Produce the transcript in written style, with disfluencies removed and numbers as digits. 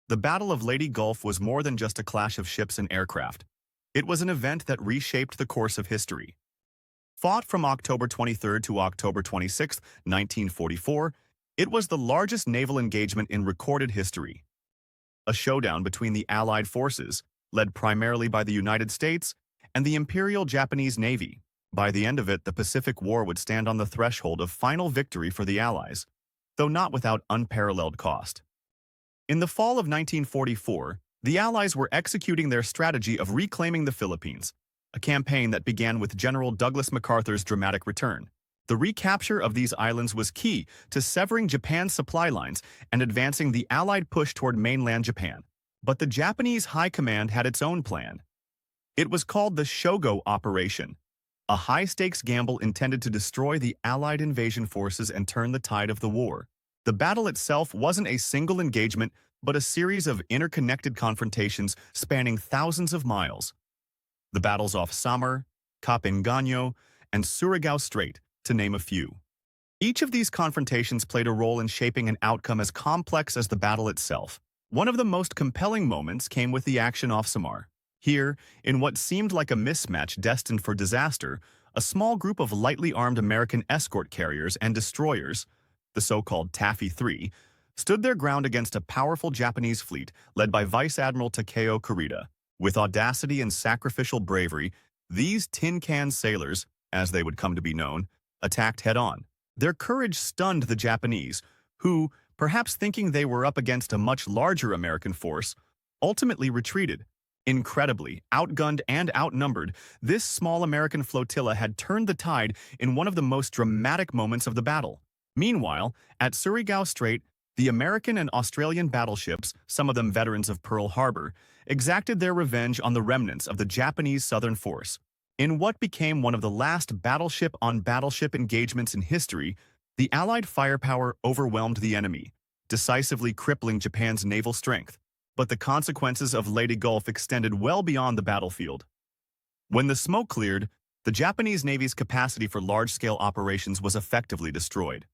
The Battle of Leyte Gulf was more than just a clash of ships and aircraft. It was an event that reshaped the course of history. Fought from October 23 to October 26, 1944, it was the largest naval engagement in recorded history. A showdown between the Allied forces, led primarily by the United States, and the Imperial Japanese Navy. By the end of it, the Pacific War would stand on the threshold of final victory for the Allies, though not without unparalleled cost. In the fall of 1944, the Allies were executing their strategy of reclaiming the Philippines, a campaign that began with General Douglas MacArthur's dramatic return. The recapture of these islands was key to severing Japan's supply lines and advancing the Allied push toward mainland Japan. But the Japanese High Command had its own plan. It was called the Surigao Operation, a high-stakes gamble intended to destroy the Allied invasion forces and turn the tide of the war. The battle itself wasn't a single engagement, but a series of interconnected confrontations spanning thousands of miles. The battles off Samar, Engaño, and Surigao Strait, to name a few. Each of these confrontations played a role in shaping an outcome as complex as the battle itself. One of the most compelling moments came with the action off Samar. Here, in what seemed like a mismatch destined for disaster, a small group of lightly armed American escort carriers and destroyers, the so-called Taffy 3, stood their ground against a powerful Japanese fleet led by Vice Admiral Takeo Kurita. With audacity and sacrificial bravery, these tin can sailors, as they would come to be known, attacked head-on. Their courage stunned the Japanese, who, perhaps thinking they were up against a much larger American force, ultimately retreated. Incredibly, outgunned and outnumbered, this small American flotilla had turned the tide in one of the most dramatic moments of the battle. Meanwhile, at Surigao Strait, the American and Australian battleships, some of them veterans of Pearl Harbor, exacted their revenge on the remnants of the Japanese Southern Force. In what became one of the last battleship-on-battleship engagements in history, the Allied firepower overwhelmed the enemy, decisively crippling Japan's naval strength. But the consequences of Leyte Gulf extended well beyond the battlefield. When the smoke cleared, the Japanese Navy's capacity for large-scale operations was effectively destroyed.